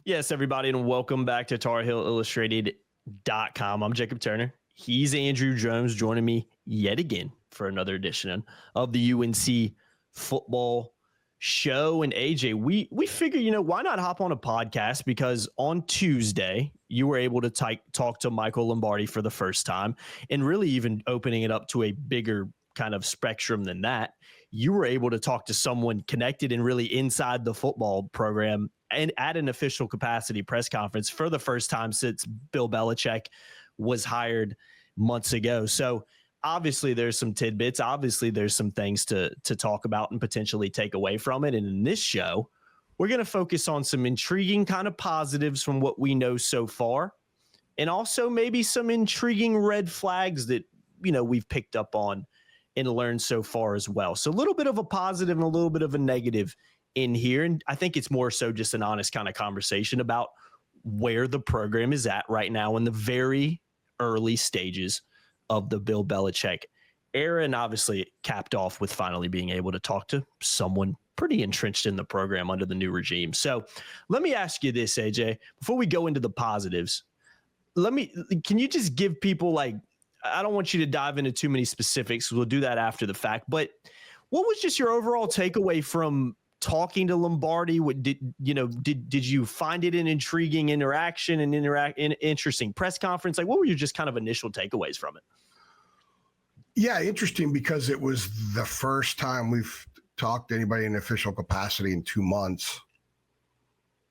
Yes, everybody, and welcome back to TarHeelIllustrated.com. I'm Jacob Turner. He's Andrew Jones joining me yet again for another edition of the UNC football show. And AJ, we figure, why not hop on a podcast? Because on Tuesday, you were able to talk to Michael Lombardi for the first time, and really even opening it up to a bigger kind of spectrum than that. You were able to talk to someone connected and really inside the football program and at an official capacity press conference for the first time since Bill Belichick was hired months ago. So obviously there's some tidbits. Obviously there's some things to talk about and potentially take away from it. And in this show, we're going to focus on some intriguing kind of positives from what we know so far, and also maybe some intriguing red flags that, we've picked up on and learned so far as well. So a little bit of a positive and a little bit of a negative in here. And I think it's more so just an honest kind of conversation about where the program is at right now in the very early stages of the Bill Belichick era. And obviously it capped off with finally being able to talk to someone pretty entrenched in the program under the new regime. So let me ask you this, AJ, before we go into the positives, can you just give people, I don't want you to dive into too many specifics. We'll do that after the fact, but what was just your overall takeaway from talking to Lombardi? Did you find it an intriguing interaction and interesting press conference? What were your just kind of initial takeaways from it? Yeah, interesting, because it was the first time we've talked to anybody in official capacity in 2 months.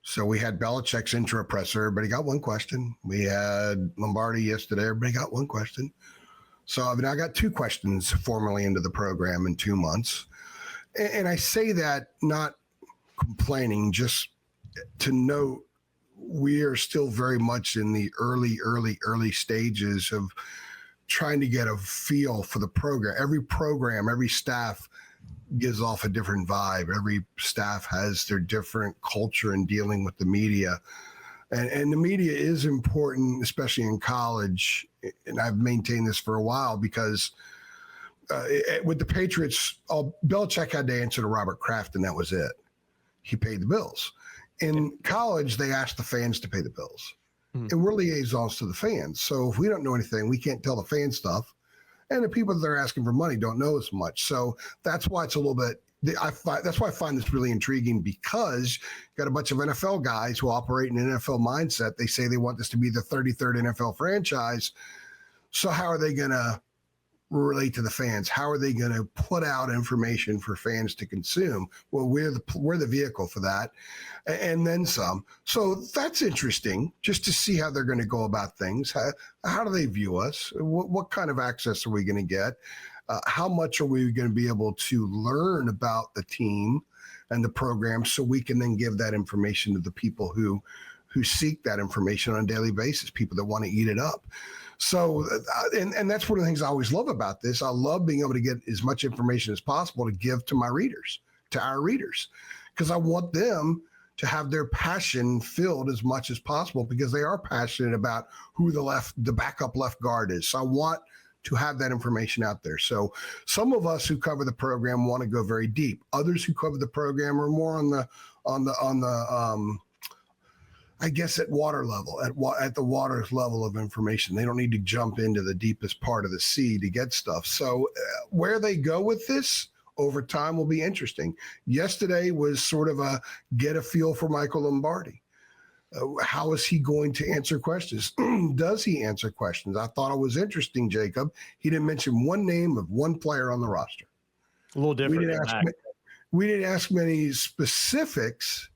So we had Belichick's intro presser. Everybody got one question. We had Lombardi yesterday. Everybody got one question. So I got 2 questions formally into the program in 2 months. And I say that not complaining, just to note we are still very much in the early stages of trying to get a feel for the program. Every staff gives off a different vibe. Every staff has their different culture in dealing with the media. And the media is important, especially in college. And I've maintained this for a while because with the Patriots, Belichick had to answer to Robert Kraft, and that was it. He paid the bills. In college, they asked the fans to pay the bills. Mm-hmm. And we're liaisons to the fans. So if we don't know anything, we can't tell the fan stuff. And the people that are asking for money don't know as much. So that's why it's a little bit that's why I find this really intriguing, because you got a bunch of NFL guys who operate in an NFL mindset. They say they want this to be the 33rd NFL franchise. So how are they going to relate to the fans? How are they going to put out information for fans to consume? Well, we're the vehicle for that, and then some. So that's interesting, just to see how they're going to go about things. How do they view us? What kind of access are we going to get? How much are we going to be able to learn about the team and the program, so we can then give that information to the people who seek that information on a daily basis, people that want to eat it up. So, and that's one of the things I always love about this. I love being able to get as much information as possible to give to my readers, to our readers, because I want them to have their passion filled as much as possible, because they are passionate about who the backup left guard is. So I want to have that information out there. So some of us who cover the program want to go very deep. Others who cover the program are more on the I guess at water level, at the water level of information. They don't need to jump into the deepest part of the sea to get stuff. So where they go with this over time will be interesting. Yesterday was sort of a get a feel for Michael Lombardi. How is he going to answer questions? Does he answer questions? I thought it was interesting, Jacob. He didn't mention one name of one player on the roster. A little different. We didn't ask many specifics,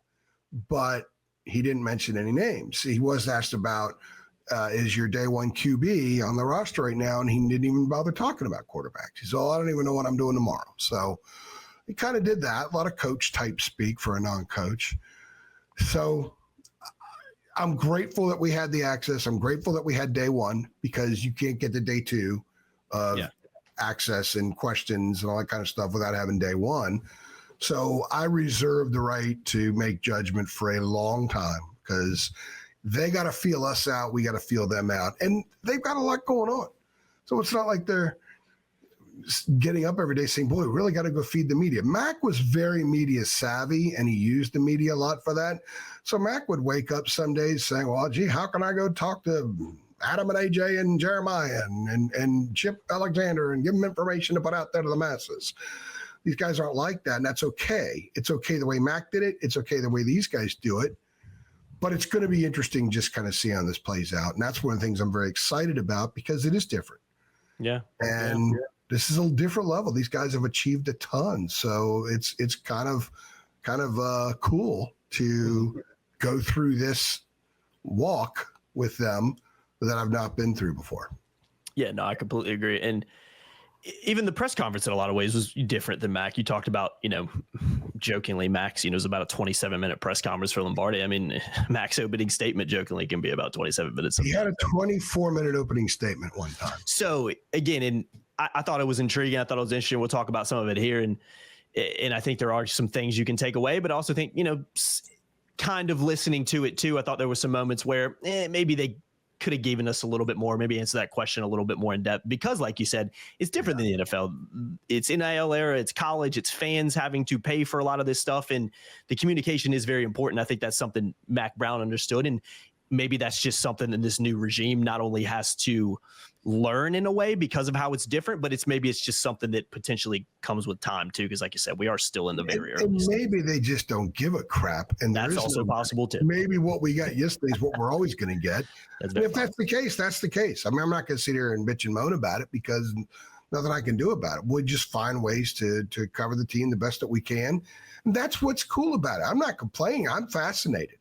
but he didn't mention any names. He was asked about, is your day one QB on the roster right now? And he didn't even bother talking about quarterbacks. He said, I don't even know what I'm doing tomorrow. So he kind of did that. A lot of coach type speak for a non-coach. So I'm grateful that we had the access. I'm grateful that we had day one, because you can't get to day two of access and questions and all that kind of stuff without having day one. So I reserve the right to make judgment for a long time, because they got to feel us out. We got to feel them out. And they've got a lot going on. So it's not like they're getting up every day saying, boy, we really got to go feed the media. Mac was very media savvy, and he used the media a lot for that. So Mac would wake up some days saying, well, gee, how can I go talk to Adam and AJ and Jeremiah and Chip Alexander and give them information to put out there to the masses? These guys aren't like that, and that's okay. It's okay the way Mac did it. It's okay the way these guys do it. But it's going to be interesting just kind of see how this plays out. And that's one of the things I'm very excited about because it is different. Yeah. And this is a different level. These guys have achieved a ton. So it's kind of cool to go through this walk with them that I've not been through before. Yeah, no, I completely agree. And even the press conference in a lot of ways was different than Mac. You talked about, jokingly, Mac's, was about a 27-minute press conference for Lombardi. I mean, Mac's opening statement jokingly can be about 27 minutes. He had a 24-minute opening statement one time. So again, and I thought it was intriguing. I thought it was interesting. We'll talk about some of it here. And I think there are some things you can take away, but I also think, kind of listening to it too. I thought there were some moments where maybe they could have given us a little bit more, maybe answer that question a little bit more in depth, because like you said, it's different than the NFL. It's NIL era, it's college, it's fans having to pay for a lot of this stuff. And the communication is very important. I think that's something Mac Brown understood. And maybe that's just something that this new regime not only has to learn in a way because of how it's different, but maybe it's just something that potentially comes with time too. Because like you said, we are still in the very early stage. Maybe they just don't give a crap. And that's also possible too. Maybe what we got yesterday is what we're always going to get. If that's the case, that's the case. I mean, I'm not going to sit here and bitch and moan about it because nothing I can do about it. We'll just find ways to cover the team the best that we can. And that's what's cool about it. I'm not complaining. I'm fascinated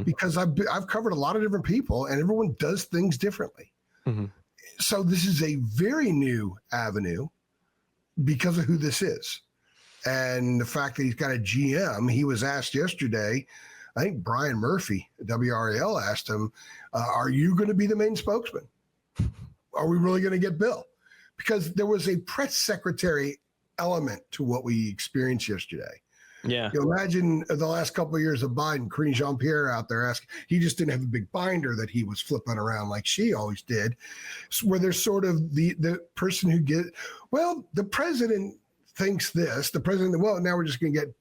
because I've covered a lot of different people and everyone does things differently. So this is a very new avenue because of who this is. And the fact that he's got a GM, he was asked yesterday, I think Brian Murphy, WRAL, asked him, are you going to be the main spokesman? Are we really going to get Bill? Because there was a press secretary element to what we experienced yesterday. Yeah. Imagine the last couple of years of Biden, Karine Jean-Pierre out there asking, he just didn't have a big binder that he was flipping around like she always did. So where there's sort of the person who the president thinks this, now we're just going to get,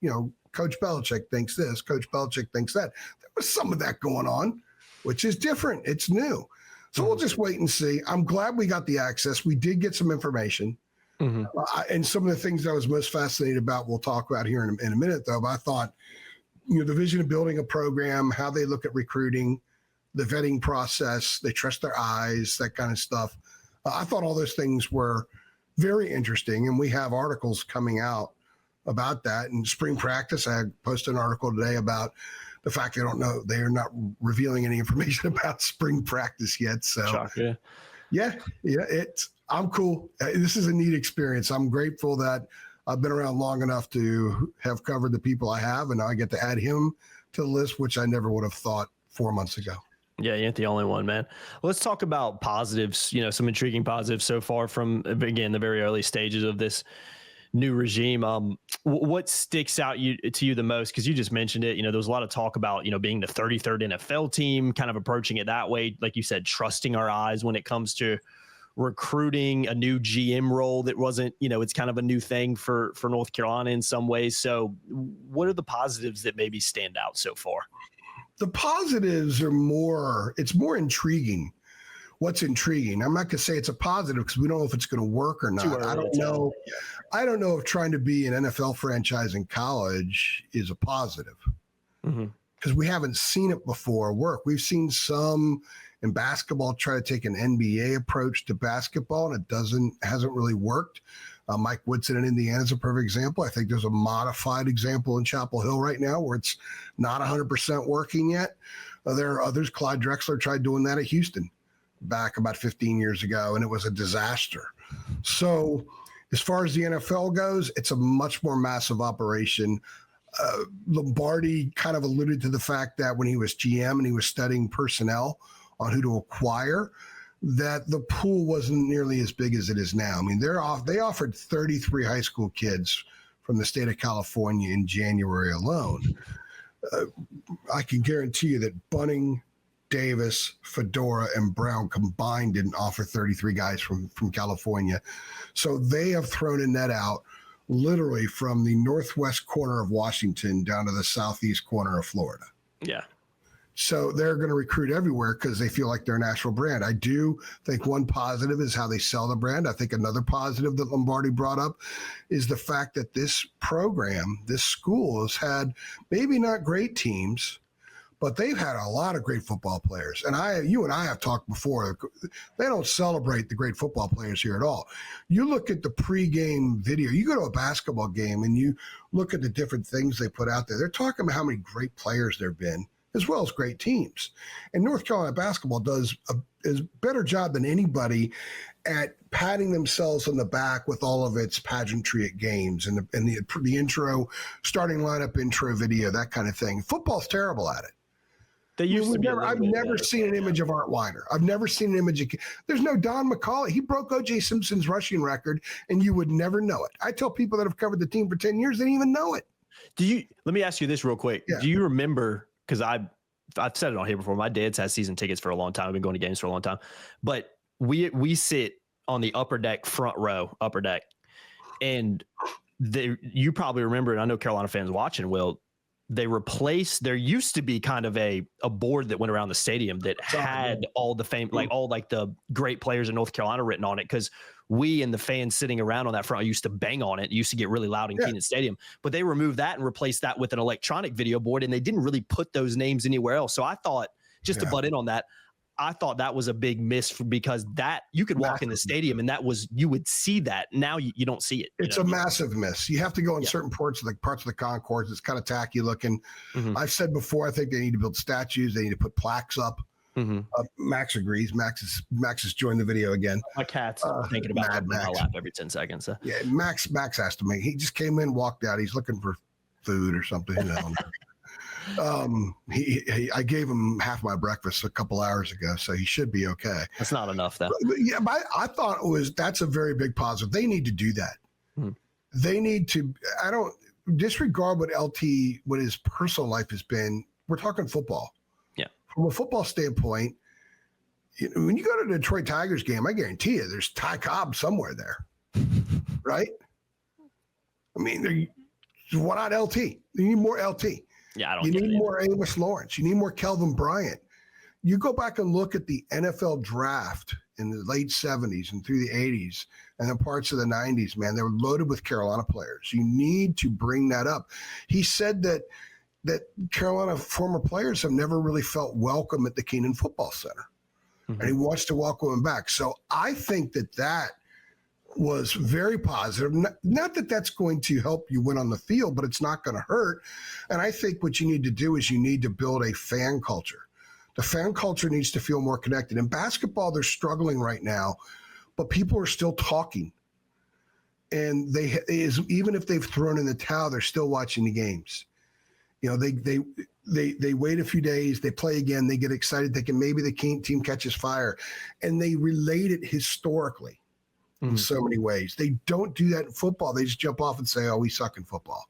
Coach Belichick thinks this, Coach Belichick thinks that. There was some of that going on, which is different. It's new. So we'll just wait and see. I'm glad we got the access. We did get some information. And some of the things I was most fascinated about, we'll talk about here in a minute, though. But I thought, the vision of building a program, how they look at recruiting, the vetting process, they trust their eyes, that kind of stuff. I thought all those things were very interesting. And we have articles coming out about that. And spring practice, I posted an article today about the fact they are not revealing any information about spring practice yet. So, I'm cool. This is a neat experience. I'm grateful that I've been around long enough to have covered the people I have, and now I get to add him to the list, which I never would have thought 4 months ago. Yeah, you ain't the only one, man. Let's talk about positives, some intriguing positives so far from, again, the very early stages of this new regime. What sticks out to you the most? Because you just mentioned it, there was a lot of talk about, being the 33rd NFL team, kind of approaching it that way. Like you said, trusting our eyes when it comes to recruiting, a new GM role that wasn't, it's kind of a new thing for North Carolina in some ways. So what are the positives that maybe stand out so far? The positives are it's more intriguing. What's intriguing? I'm not going to say it's a positive because we don't know if it's going to work or not. I don't know. I don't know if trying to be an NFL franchise in college is a positive because we haven't seen it before work. We've seen some in basketball try to take an NBA approach to basketball, and it hasn't really worked. Mike Woodson in Indiana is a perfect example. I think there's a modified example in Chapel Hill right now where it's not 100% working yet. There are others. Clyde Drexler tried doing that at Houston back about 15 years ago, and it was a disaster. So as far as the NFL goes, it's a much more massive operation. Lombardi kind of alluded to the fact that when he was GM and he was studying personnel on who to acquire, that the pool wasn't nearly as big as it is now. I mean, they offered 33 high school kids from the state of California in January alone. I can guarantee you that Bunning, Davis, Fedora, and Brown combined didn't offer 33 guys from California. So they have thrown a net out literally from the northwest corner of Washington down to the southeast corner of Florida. Yeah. So they're going to recruit everywhere because they feel like they're a national brand. I do think one positive is how they sell the brand. I think another positive that Lombardi brought up is the fact that this program, this school has had maybe not great teams, but they've had a lot of great football players. And you and I have talked before. They don't celebrate the great football players here at all. You look at the pregame video. You go to a basketball game and you look at the different things they put out there. They're talking about how many great players there have been, as well as great teams. And North Carolina basketball does a better job than anybody at patting themselves on the back with all of its pageantry at games and the intro, starting lineup intro video, that kind of thing. Football's terrible at it. They used to be. I've never seen an image of Art Weiner. I've never seen an image of. There's no Don McCauley. He broke O.J. Simpson's rushing record, and you would never know it. I tell people that have covered the team for 10 years, they didn't even know it. Let me ask you this real quick. Yeah. Do you remember, because I've said it on here before, my dad's had season tickets for a long time. I've been going to games for a long time. But we sit on the upper deck, front row, upper deck. And you probably remember, and I know Carolina fans watching will, they replaced, there used to be kind of a board that went around the stadium that had all the fame, like all like the great players in North Carolina written on it. Because we and the fans sitting around on that front used to bang on it. It used to get really loud in Kenan Stadium. But they removed that and replaced that with an electronic video board, and they didn't really put those names anywhere else. So I thought, just to butt in on that, I thought that was a big miss because that you could walk in the stadium and you would see that. Now you don't see it. It's a massive miss. You have to go in certain parts of the concourse. It's kind of tacky looking. Mm-hmm. I've said before, I think they need to build statues. They need to put plaques up. Mm-hmm. Max agrees. Max has joined the video again. My cat's thinking about it in my lap every 10 seconds. So. Yeah, Max has to make. He just came in, walked out. He's looking for food or something. I gave him half my breakfast a couple hours ago, so he should be okay. That's not enough, though. But I thought that's a very big positive. They need to do that. Hmm. They need to. I don't disregard what his personal life has been. We're talking football. Yeah. From a football standpoint, when you go to the Detroit Tigers game, I guarantee you, there's Ty Cobb somewhere there, right? I mean, why not LT? You need more LT. Yeah, I don't. You need more Amos Lawrence. You need more Kelvin Bryant. You go back and look at the NFL draft in the late 70s and through the 80s and then parts of the 90s, man, they were loaded with Carolina players. You need to bring that up. He said that Carolina former players have never really felt welcome at the Kenan Football Center. Mm-hmm. And he wants to welcome them back. So I think that was very positive. Not that that's going to help you win on the field, but it's not going to hurt. And I think what you need to do is you need to build a fan culture. The fan culture needs to feel more connected. In basketball, they're struggling right now, but people are still talking. And even if they've thrown in the towel, they're still watching the games. They wait a few days, they play again, they get excited, thinking maybe the team catches fire, and they relate it historically. In so many ways. They don't do that in football. They just jump off and say, oh, we suck in football.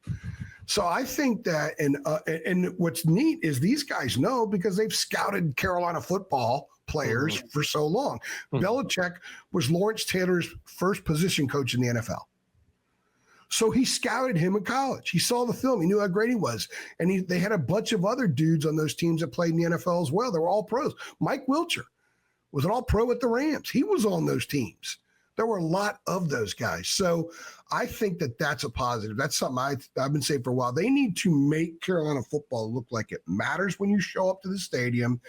So I think that, and what's neat is these guys know because they've scouted Carolina football players for so long. Belichick was Lawrence Taylor's first position coach in the NFL. So he scouted him in college. He saw the film. He knew how great he was. And they had a bunch of other dudes on those teams that played in the NFL as well. They were all pros. Mike Wilcher was an all-pro at the Rams. He was on those teams. There were a lot of those guys. So I think that's a positive. That's something I've been saying for a while. They need to make Carolina football look like it matters when you show up to the stadium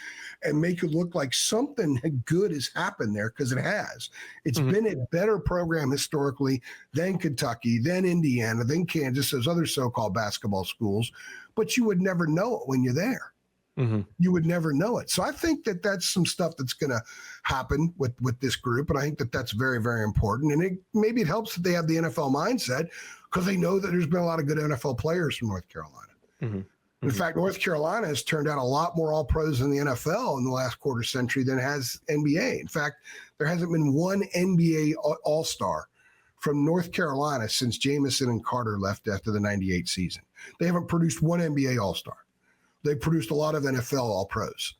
and make it look like something good has happened there, because it has. It's been a better program historically than Kentucky, than Indiana, than Kansas, those other so-called basketball schools. But you would never know it when you're there. Mm-hmm. You would never know it. So I think that's some stuff that's going to happen with this group. And I think that's very, very important. And maybe it helps that they have the NFL mindset because they know that there's been a lot of good NFL players from North Carolina. Mm-hmm. In fact, North Carolina has turned out a lot more all-pros in the NFL in the last quarter century than has NBA. In fact, there hasn't been one NBA all-star from North Carolina since Jamison and Carter left after the 98 season. They haven't produced one NBA all-star. They produced a lot of NFL All-Pros.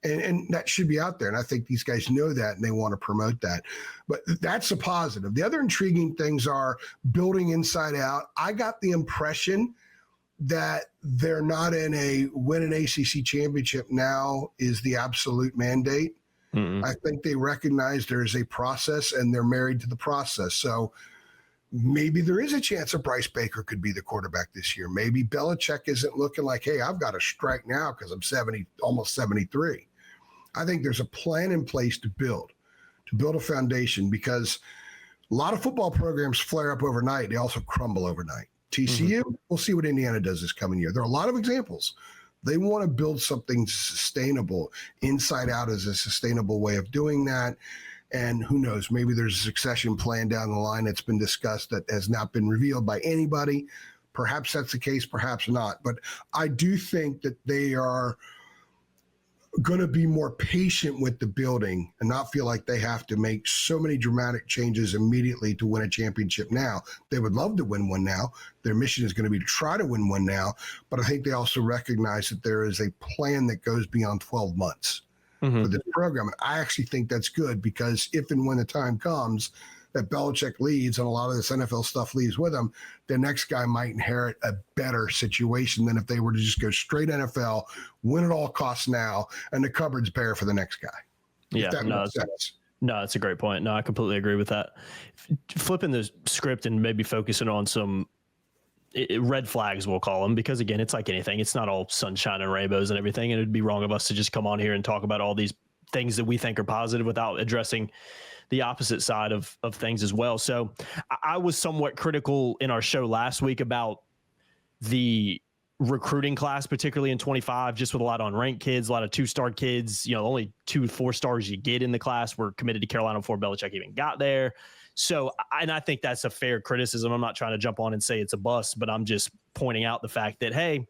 And that should be out there. And I think these guys know that and they want to promote that. But that's a positive. The other intriguing things are building inside out. I got the impression that they're not in a win an ACC championship now is the absolute mandate. Mm-hmm. I think they recognize there's a process and they're married to the process. So maybe there is a chance that Bryce Baker could be the quarterback this year. Maybe Belichick isn't looking like, hey, I've got to strike now because I'm 70, almost 73. I think there's a plan in place to build a foundation, because a lot of football programs flare up overnight. They also crumble overnight. TCU, we'll see what Indiana does this coming year. There are a lot of examples. They want to build something sustainable. Inside out is a sustainable way of doing that. And who knows, maybe there's a succession plan down the line that's been discussed that has not been revealed by anybody. Perhaps that's the case, perhaps not. But I do think that they are going to be more patient with the building and not feel like they have to make so many dramatic changes immediately to win a championship now. They would love to win one now. Their mission is going to be to try to win one now. But I think they also recognize that there is a plan that goes beyond 12 months for this program. And I actually think that's good, because if and when the time comes that Belichick leaves and a lot of this NFL stuff leaves with him, the next guy might inherit a better situation than if they were to just go straight NFL, win at all costs now, and the cupboard's bare for the next guy. Yeah, no, that's a great point. No, I completely agree with that. Flipping the script and maybe focusing on some red flags, we'll call them, because again, it's like anything. It's not all sunshine and rainbows and everything. And it'd be wrong of us to just come on here and talk about all these things that we think are positive without addressing the opposite side of things as well. So I was somewhat critical in our show last week about the recruiting class, particularly in 25, just with a lot of unranked kids, a lot of 2-star kids. You know, only 2 4-stars you get in the class were committed to Carolina before Belichick even got there. So, and I think that's a fair criticism. I'm not trying to jump on and say it's a bust, but I'm just pointing out the fact that, hey,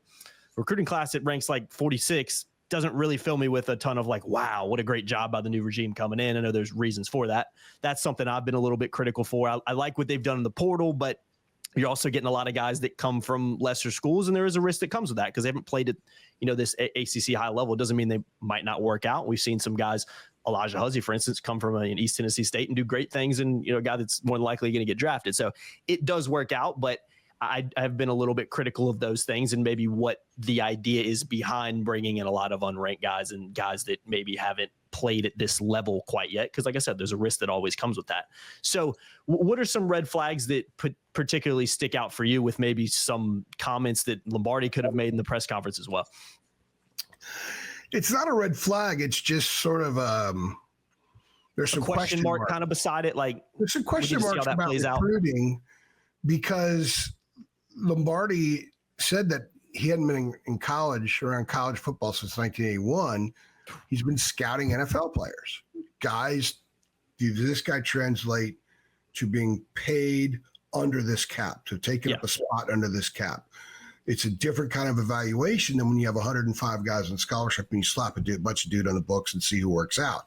recruiting class that ranks like 46 doesn't really fill me with a ton of like, wow, what a great job by the new regime coming in. I know there's reasons for that. That's something I've been a little bit critical for. I like what they've done in the portal, but you're also getting a lot of guys that come from lesser schools, and there is a risk that comes with that because they haven't played at, you know, this ACC high level. It doesn't mean they might not work out. We've seen some guys, Elijah Huzzie, for instance, come from an East Tennessee State and do great things, and, you know, a guy that's more than likely going to get drafted. So it does work out, but I have been a little bit critical of those things and maybe what the idea is behind bringing in a lot of unranked guys and guys that maybe haven't played at this level quite yet. Because like I said, there's a risk that always comes with that. So what are some red flags that particularly stick out for you, with maybe some comments that Lombardi could have made in the press conference as well? It's not a red flag. It's just sort of there's some question mark kind of beside it. Like, there's some question marks about recruiting, because Lombardi said that he hadn't been in college, around college football, since 1981. He's been scouting NFL players. Guys, does this guy translate to being paid under this cap, to taking up a spot under this cap? It's a different kind of evaluation than when you have 105 guys on scholarship and you slap a bunch of dude on the books and see who works out.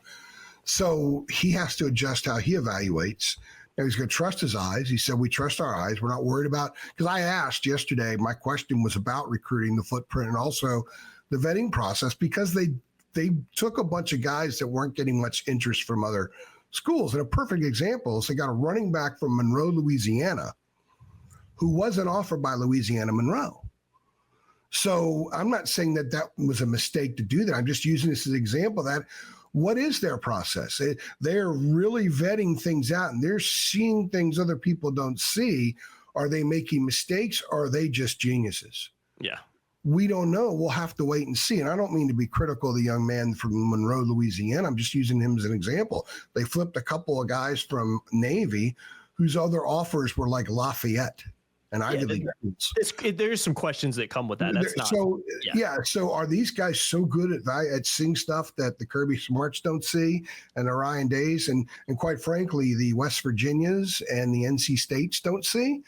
So he has to adjust how he evaluates. Now he's going to trust his eyes. He said, we trust our eyes. We're not worried about, because I asked yesterday, my question was about recruiting, the footprint, and also the vetting process, because they took a bunch of guys that weren't getting much interest from other schools. And a perfect example is they got a running back from Monroe, Louisiana, who wasn't offered by Louisiana Monroe. So I'm not saying that that was a mistake to do that. I'm just using this as an example that what is their process? They're really vetting things out, and they're seeing things other people don't see. Are they making mistakes, or are they just geniuses? Yeah. We don't know. We'll have to wait and see. And I don't mean to be critical of the young man from Monroe, Louisiana. I'm just using him as an example. They flipped a couple of guys from Navy whose other offers were like Lafayette and Ivy League schools. There's some questions that come with that. That's not so. Yeah. So are these guys so good at seeing stuff that the Kirby Smarts don't see, and the Ryan Days, and quite frankly, the West Virginias and the NC States don't see?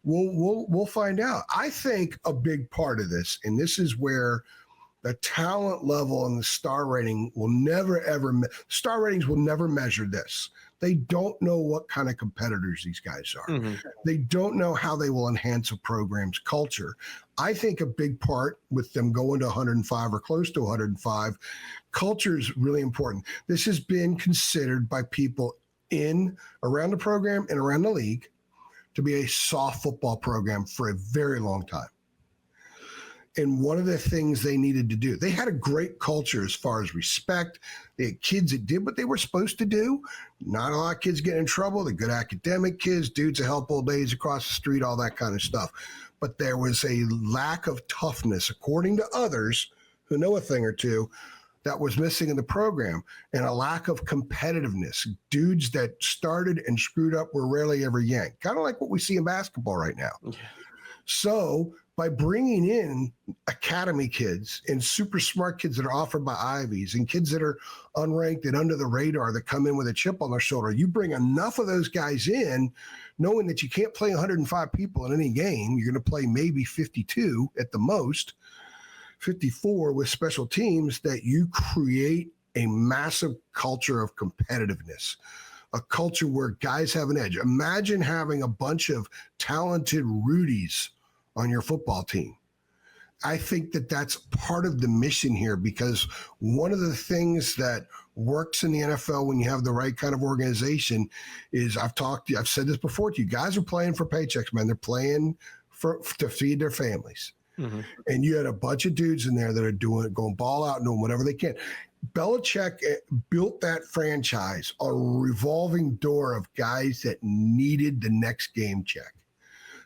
We'll find out. I think a big part of this, and this is where the talent level and the star rating will never, ever, star ratings will never measure this. They don't know what kind of competitors these guys are. Mm-hmm. They don't know how they will enhance a program's culture. I think a big part with them going to 105 or close to 105, culture is really important. This has been considered by people around the program and around the league to be a soft football program for a very long time. And one of the things they needed to do, they had a great culture as far as respect. They had kids that did what they were supposed to do. Not a lot of kids get in trouble. The good academic kids, dudes that help old days across the street, all that kind of stuff. But there was a lack of toughness, according to others who know a thing or two, that was missing in the program, and a lack of competitiveness. Dudes that started and screwed up were rarely ever yanked, kind of like what we see in basketball right now. Yeah. So by bringing in academy kids and super smart kids that are offered by Ivies and kids that are unranked and under the radar that come in with a chip on their shoulder, you bring enough of those guys in, knowing that you can't play 105 people in any game. You're going to play maybe 52 at the most, 54 with special teams, that you create a massive culture of competitiveness, a culture where guys have an edge. Imagine having a bunch of talented Rudies on your football team. I think that that's part of the mission here, because one of the things that works in the NFL when you have the right kind of organization is, I've said this before to you, guys are playing for paychecks, man. They're playing to feed their families. Mm-hmm. And you had a bunch of dudes in there that are going ball out and doing whatever they can. Belichick built that franchise on a revolving door of guys that needed the next game check.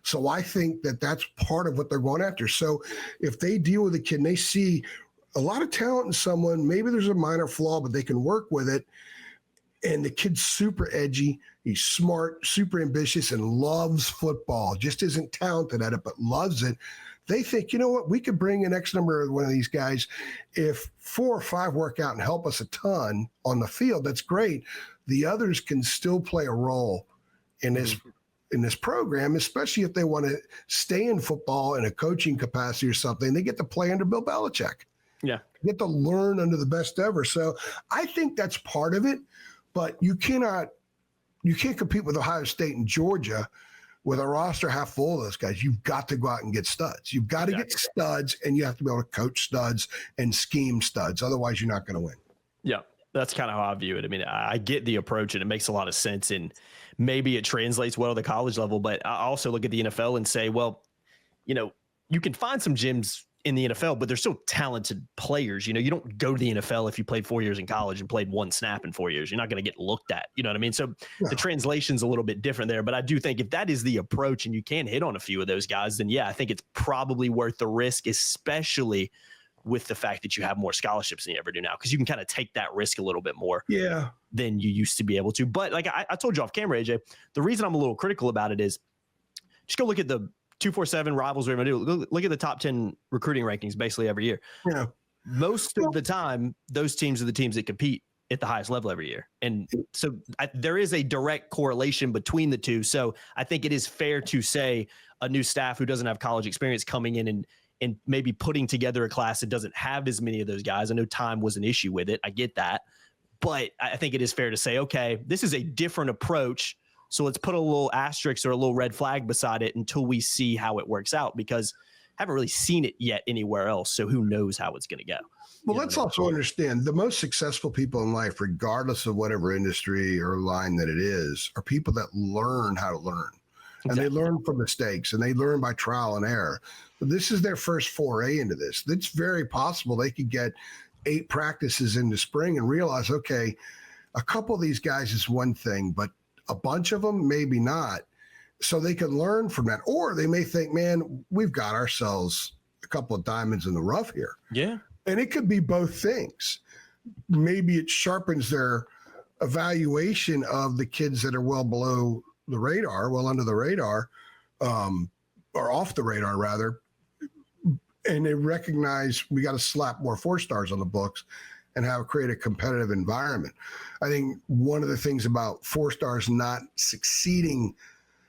So I think that that's part of what they're going after. So if they deal with a kid and they see a lot of talent in someone, maybe there's a minor flaw, but they can work with it, and the kid's super edgy, he's smart, super ambitious, and loves football, just isn't talented at it, but loves it, they think, you know what, we could bring an X number of one of these guys. If 4 or 5 work out and help us a ton on the field, that's great. The others can still play a role in this program, especially if they want to stay in football in a coaching capacity or something. They get to play under Bill Belichick. Yeah. Get to learn under the best ever. So I think that's part of it, but you can't compete with Ohio State and Georgia with a roster half full of those guys. You've got to go out and get studs. You've got to get studs, and you have to be able to coach studs and scheme studs. Otherwise, you're not going to win. Yeah, that's kind of how I view it. I mean, I get the approach, and it makes a lot of sense, and maybe it translates well to the college level, but I also look at the NFL and say, well, you know, you can find some gyms in the NFL, but they're still talented players. You know, you don't go to the NFL if you played 4 years in college and played 1 snap in 4 years. You're not going to get looked at. You know what I mean? So the translation's a little bit different there, but I do think if that is the approach and you can hit on a few of those guys, then yeah, I think it's probably worth the risk, especially with the fact that you have more scholarships than you ever do now, because you can kind of take that risk a little bit more than you used to be able to. But like I told you off camera, AJ, the reason I'm a little critical about it is just go look at the 247 rivals we're going to do. Look at the top 10 recruiting rankings basically every year. Yeah. Most of the time, those teams are the teams that compete at the highest level every year. And so there is a direct correlation between the two. So I think it is fair to say a new staff who doesn't have college experience coming in and maybe putting together a class that doesn't have as many of those guys. I know time was an issue with it. I get that. But I think it is fair to say, okay, this is a different approach. So let's put a little asterisk or a little red flag beside it until we see how it works out, because I haven't really seen it yet anywhere else. So who knows how it's going to go. Well, let's also understand the most successful people in life, regardless of whatever industry or line that it is, are people that learn how to learn. And they learn from mistakes, and they learn by trial and error. But this is their first foray into this. It's very possible they could get 8 practices in the spring and realize, okay, a couple of these guys is one thing, but a bunch of them, maybe not. So they can learn from that. Or they may think, man, we've got ourselves a couple of diamonds in the rough here. Yeah. And it could be both things. Maybe it sharpens their evaluation of the kids that are well below the radar, well under the radar, or off the radar rather. And they recognize we got to slap more 4-stars on the books and create a competitive environment. I think one of the things about 4-stars not succeeding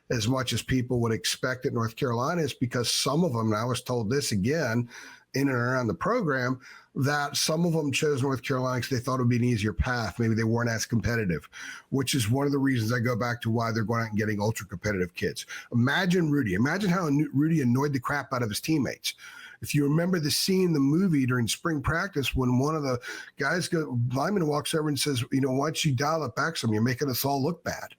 as much as people would expect at North Carolina is because some of them, and I was told this again, in and around the program that some of them chose North Carolina because they thought it would be an easier path. Maybe they weren't as competitive, which is one of the reasons I go back to why they're going out and getting ultra competitive kids. Imagine Rudy. Imagine how Rudy annoyed the crap out of his teammates. If you remember the scene in the movie during spring practice when one of the guys, lineman walks over and says, why don't you dial it back some? You're making us all look bad.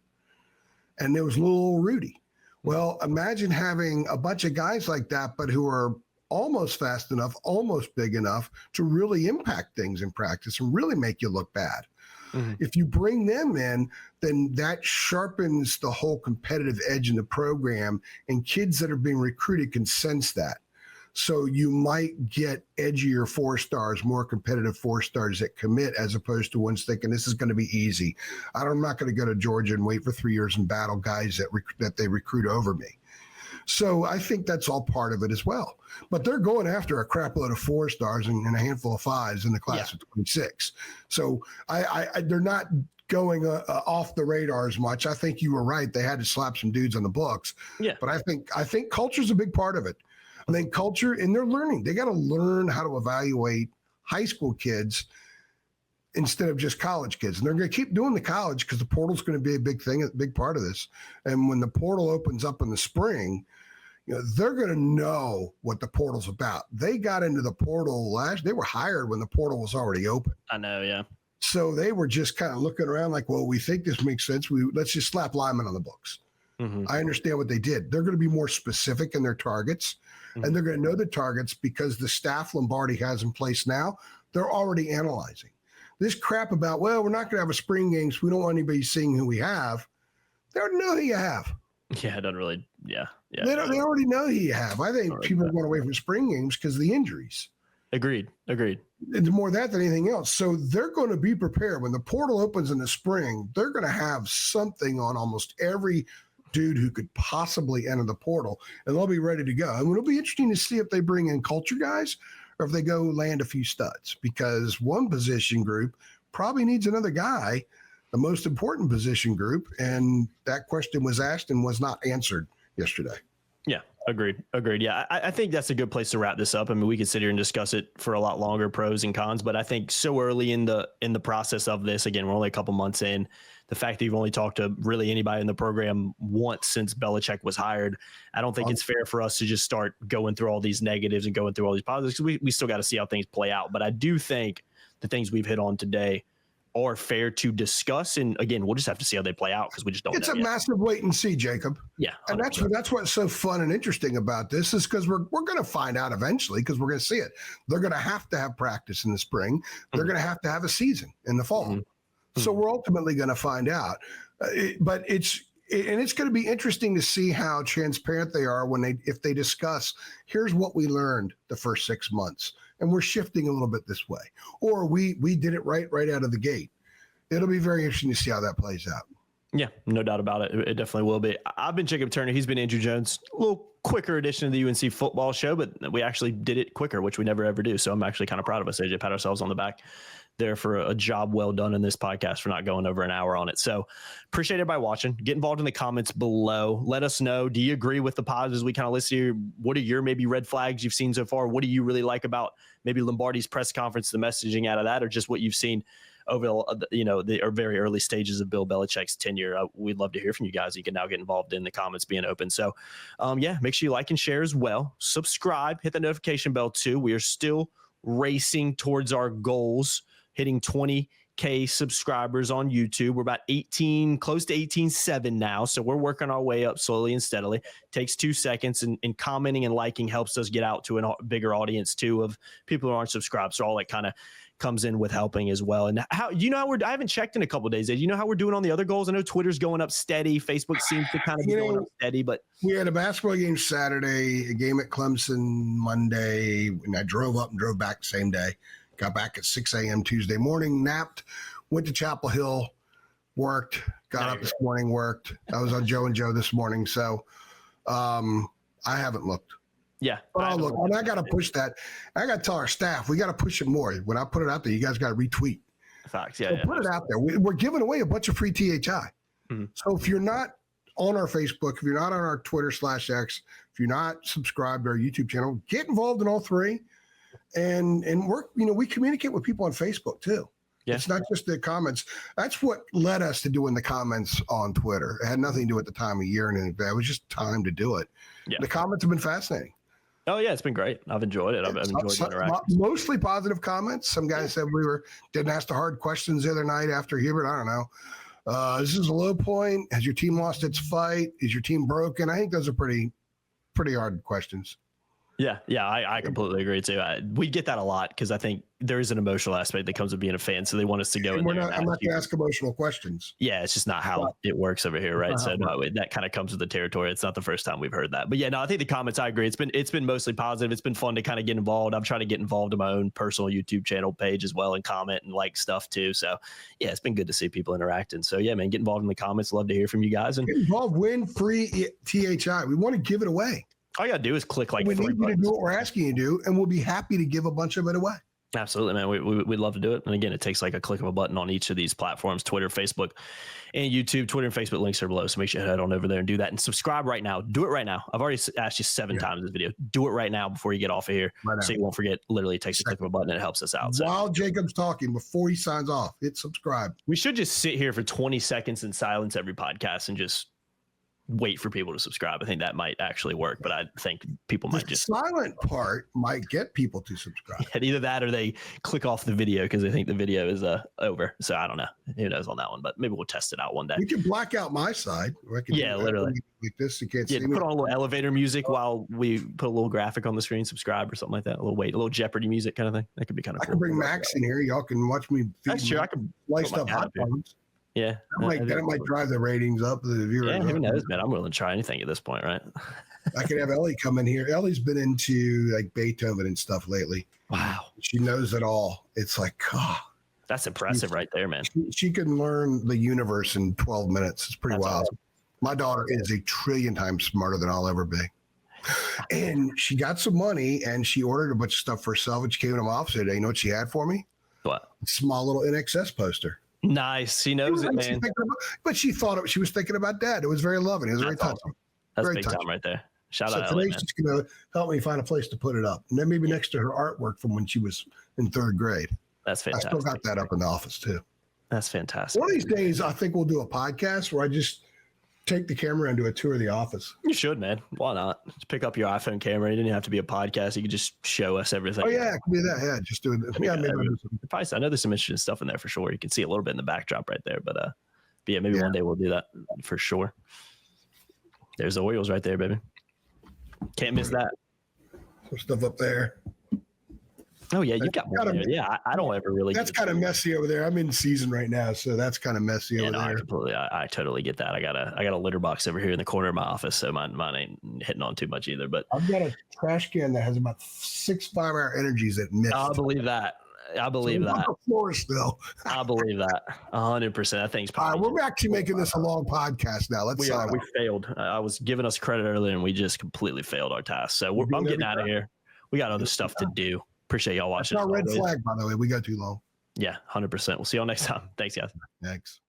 And there was little old Rudy. Well, imagine having a bunch of guys like that, but who are almost fast enough, almost big enough to really impact things in practice and really make you look bad. Mm-hmm. If you bring them in, then that sharpens the whole competitive edge in the program, and kids that are being recruited can sense that. So you might get edgier 4-stars, more competitive 4-stars that commit, as opposed to ones thinking this is going to be easy. I'm not going to go to Georgia and wait for 3 years and battle guys that they recruit over me. So I think that's all part of it as well. But they're going after a crap load of 4-stars and a handful of 5s in the class of 26. So they're not going off the radar as much. I think you were right. They had to slap some dudes on the books. Yeah. But I think culture's a big part of it. I think culture, and they're learning. They got to learn how to evaluate high school kids instead of just college kids. And they're going to keep doing the college because the portal's going to be a big thing, a big part of this. And when the portal opens up in the spring, they're going to know what the portal's about. They got into the portal they were hired when the portal was already open. I know, yeah. So they were just kind of looking around like, well, we think this makes sense. Let's just slap linemen on the books. Mm-hmm. I understand what they did. They're going to be more specific in their targets, and they're going to know the targets because the staff Lombardi has in place now, they're already analyzing. This crap about, well, we're not going to have a spring game, so we don't want anybody seeing who we have. They already know who you have. Yeah, it doesn't really, yeah. They already know who you have. I think people are going away from spring games because of the injuries. Agreed. And more that than anything else. So they're going to be prepared. When the portal opens in the spring, they're going to have something on almost every dude who could possibly enter the portal, and they'll be ready to go. And it'll be interesting to see if they bring in culture guys or if they go land a few studs, because one position group probably needs another guy, the most important position group. And that question was asked and was not answered yesterday. Yeah, agreed. Yeah, I think that's a good place to wrap this up. I mean, we could sit here and discuss it for a lot longer, pros and cons, but I think so early in the process of this, again, we're only a couple months in, the fact that you've only talked to really anybody in the program once since Belichick was hired, I don't think it's fair for us to just start going through all these negatives and going through all these positives, because we still got to see how things play out. But I do think the things we've hit on today are fair to discuss. And again, we'll just have to see how they play out because we just don't know. It's a massive wait and see, Jacob. Yeah. 100%. And that's what's so fun and interesting about this is because we're going to find out eventually, because we're going to see it. They're going to have practice in the spring. They're going to have a season in the fall. Mm-hmm. So we're ultimately going to find out. But it's going to be interesting to see how transparent they are if they discuss, here's what we learned the first 6 months, and we're shifting a little bit this way, or we did it right out of the gate. It'll be very interesting to see how that plays out. Yeah, no doubt about it. It definitely will be. I've been Jacob Turner. He's been Andrew Jones. A little quicker edition of the UNC football show, but we actually did it quicker, which we never ever do. So I'm actually kind of proud of us, AJ. Pat ourselves on the back there for a job well done in this podcast for not going over an hour on it. So appreciate everybody watching. Get involved in the comments below. Let us know. Do you agree with the positives we kind of list here? What are your maybe red flags you've seen so far? What do you really like about maybe Lombardi's press conference, the messaging out of that, or just what you've seen over the very early stages of Bill Belichick's tenure? We'd love to hear from you guys. You can now get involved in the comments being open. So make sure you like and share as well. Subscribe, hit the notification bell too. We are still racing towards our goals, hitting 20K subscribers on YouTube. We're about close to 18.7 now. So we're working our way up slowly and steadily. Takes 2 seconds, and commenting and liking helps us get out to a bigger audience too of people who aren't subscribed. So all that kind of comes in with helping as well. And how I haven't checked in a couple of days. Do you know how we're doing on the other goals? I know Twitter's going up steady. Facebook seems to kind of be going up steady, but we had a basketball game Saturday, a game at Clemson Monday, and I drove up and drove back the same day. Got back at 6 a.m. Tuesday morning, napped, went to Chapel Hill, worked, got up this morning, worked. I was on Joe and Joe this morning. So I haven't looked. Yeah. But I'll look. And I got to push that. I got to tell our staff, we got to push it more. When I put it out there, you guys got to retweet. Facts. So put it out there. We're giving away a bunch of free THI. Mm-hmm. So if you're not on our Facebook, if you're not on our Twitter /X, if you're not subscribed to our YouTube channel, get involved in all three. and work. We communicate with people on Facebook too. Yeah. It's not just the comments. That's what led us to doing the comments on Twitter. It had nothing to do with the time of year and anything. It was just time to do it. Yeah. The comments have been fascinating. Oh yeah, it's been great. I've enjoyed it. I've enjoyed the interactions. Mostly positive comments. Some guys said we didn't ask the hard questions the other night after Hubert. I don't know. This is a low point. Has your team lost its fight? Is your team broken? I think those are pretty hard questions. Yeah, I completely agree too. We get that a lot because I think there is an emotional aspect that comes with being a fan. So they want us to go in there. I'm not going to ask emotional questions. Yeah, it's just not how it works over here, right? So no, that kind of comes with the territory. It's not the first time we've heard that. But yeah, no, I think the comments, I agree. It's been mostly positive. It's been fun to kind of get involved. I'm trying to get involved in my own personal YouTube channel page as well and comment and like stuff too. So yeah, it's been good to see people interacting. So yeah, man, get involved in the comments. Love to hear from you guys. And get involved, win free THI. We want to give it away. All you got to do is click like we need you to do what we're asking you to do, and we'll be happy to give a bunch of it away. Absolutely, man. We'd love to do it. And again, it takes like a click of a button on each of these platforms, Twitter, Facebook, and YouTube. Twitter and Facebook links are below. So make sure you head on over there and do that. And subscribe right now. Do it right now. I've already asked you 7 times in this video. Do it right now before you get off of here. So you won't forget. Literally, it takes a click of a button and it helps us out. While Jacob's talking, before he signs off, hit subscribe. We should just sit here for 20 seconds in silence every podcast and just wait for people to subscribe. I think that might actually work, but I think people might just silent part might get people to subscribe. Yeah, either that or they click off the video because they think the video is over. So I don't know. Who knows on that one, but maybe we'll test it out one day. We can black out my side. Yeah, literally. Like this, you can't see me. Put on a little elevator music while we put a little graphic on the screen, subscribe or something like that. A little Jeopardy music kind of thing. That could be kind of cool. I can bring Max in here. Y'all can watch me. That's true. I can slice up hot dogs. Yeah, that might drive the ratings up. The viewers. Yeah, who knows, man? I'm willing to try anything at this point, right? I could have Ellie come in here. Ellie's been into like Beethoven and stuff lately. Wow, she knows it all. It's like, that's impressive, right there, man. She can learn the universe in 12 minutes. It's pretty wild. Awesome. My daughter is a trillion times smarter than I'll ever be. And she got some money and she ordered a bunch of stuff for herself. And she came to my office today. You know what she had for me? What? A small little NXS poster. Nice. She knows it, man. But she she was thinking about Dad. It was very loving. It was very touching. Awesome. That's very big touching. Time right there. Shout out. Today she's going to help me find a place to put it up. And then maybe next to her artwork from when she was in 3rd grade. That's fantastic. I still got that up in the office too. That's fantastic. One of these days, I think we'll do a podcast where I just take the camera and do a tour of the office. You should, man. Why not? Just pick up your iPhone camera. It didn't have to be a podcast. You could just show us everything. Oh yeah, it could be that. Yeah, just do it. Yeah, maybe I know there's some interesting stuff in there for sure. You can see a little bit in the backdrop right there, but yeah, maybe one day we'll do that for sure. There's the Orioles right there, baby. Can't miss that. Some stuff up there. Oh yeah, you got more there. Yeah, I don't ever really. That's kind of messy over there. I'm in season right now, so that's kind of messy over there. I totally get that. I got a litter box over here in the corner of my office, so mine ain't hitting on too much either. But I've got a trash can that has about 6 5-hour energies that missed. I believe that. I believe that. The floor still. I believe that 100%. That thing's probably. We're actually making this a long podcast now. We failed. I was giving us credit earlier, and we just completely failed our task. So I'm getting out of here. We got other stuff to do. Appreciate y'all watching. That's our red flag, by the way. We got too long. Yeah, 100%. We'll see y'all next time. Thanks, guys. Thanks.